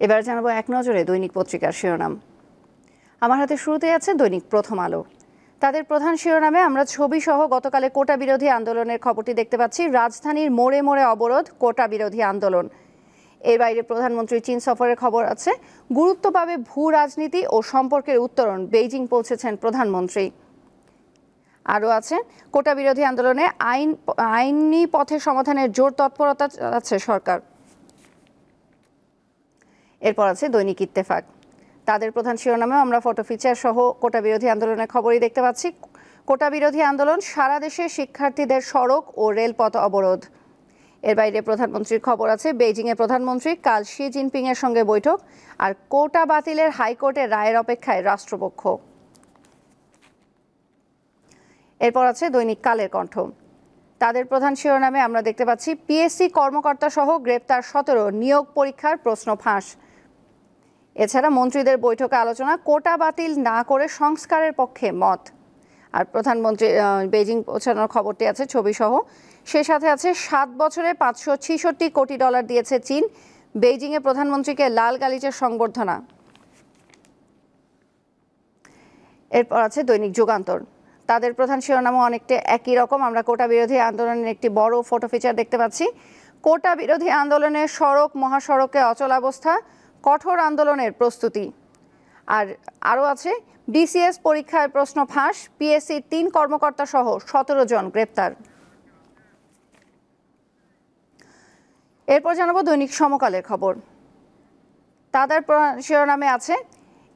এবার জানাবো এক নজরে দৈনিক পত্রিকার শিরোনাম। আমার হাতে শুরুতে আছে দৈনিক প্রথম আলো। তাদের প্রধান শিরোনামে আমরা ছবি সহ গতকালে কোটা বিরোধী আন্দোলনের খবরটি দেখতে পাচ্ছি। রাজধানীর মোড়ে মোড়ে অবরোধ, কোটা বিরোধী আন্দোলন। এর বাইরে প্রধানমন্ত্রীর চীন সফরের খবর আছে। গুরুত্ব পাবে ভূ রাজনীতি ও সম্পর্কের উত্তরণ, বেইজিং পৌঁছেছেন প্রধানমন্ত্রী। আরও আছে কোটা বিরোধী আন্দোলনে আইনি পথে সমাধানের জোর তৎপরতা চালাচ্ছে সরকার। এরপর আছে দৈনিক ইত্তেফাক। তাদের প্রধান শিরোনামে আমরা ফটো ফিচার সহ কোটা বিরোধী আন্দোলনের খবরই দেখতে পাচ্ছি। কোটা বিরোধী আন্দোলন, সারা দেশে শিক্ষার্থীদের সড়ক ও রেলপথ অবরোধ। এর বাইরে প্রধানমন্ত্রীর খবর আছে। বেইজিংয়ে প্রধানমন্ত্রী, কাল শি জিনপিং এর সঙ্গে বৈঠক। আর কোটা বাতিলের হাইকোর্টের রায়ের অপেক্ষায় রাষ্ট্রপক্ষ। এরপর আছে দৈনিক কালের কণ্ঠ। তাদের প্রধান শিরোনামে আমরা দেখতে পাচ্ছি পিএসসি কর্মকর্তা সহ গ্রেপ্তার 17, নিয়োগ পরীক্ষার প্রশ্ন ফাঁস। এছাড়া মন্ত্রীদের বৈঠকে আলোচনা, কোটা বাতিল না করে সংস্কারের পক্ষে মত। আর প্রধানমন্ত্রী বেইজিং পৌঁছানোর খবরটি আছে ছবি সহ। সে সাথে আছে 7 বছরে $566 কোটি দিয়েছে চীন। বেইজিংয়ে প্রধানমন্ত্রীকে লাল গালিচার সংবর্ধনা। এরপর আছে দৈনিক যুগান্তর। তাদের প্রধান শিরোনামও অনেকটা একই রকম। আমরা কোটা বিরোধী আন্দোলনের একটি বড় ফটো ফিচার দেখতে পাচ্ছি। কোটা বিরোধী আন্দোলনের সড়ক মহাসড়কে অচলাবস্থা, কঠোর আন্দোলনের প্রস্তুতি। আর আরও আছে বিসিএস পরীক্ষায় প্রশ্ন ফাঁস, পিএসসি 3 কর্মকর্তা সহ 17 জন গ্রেপ্তার। এরপর জানাবো দৈনিক সমকালের খবর। তাদের শিরোনামে আছে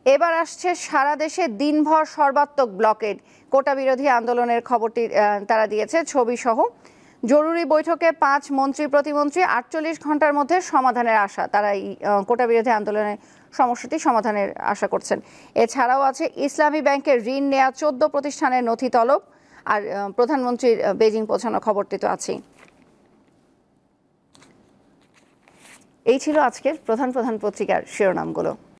এবার আসছে সারা দেশে দিনভর সর্বাত্মক ব্লকেড। কোটা বিরোধী আন্দোলনের খবরটি তারা দিয়েছে ছবি সহ। জরুরি বৈঠকে 5 মন্ত্রী প্রতিমন্ত্রী, 48 ঘন্টার মধ্যে সমাধানের আশা। তারা এই কোটা বিরোধী আন্দোলনের সমস্যাটি সমাধানের আশা করছেন। এছাড়াও আছে ইসলামী ব্যাংকের ঋণ নেয়া 14 প্রতিষ্ঠানের নথি তলব। আর প্রধানমন্ত্রীর বেইজিং পৌঁছানোর খবরটি তো আছেই। এই ছিল আজকের প্রধান প্রধান পত্রিকার শিরোনামগুলো।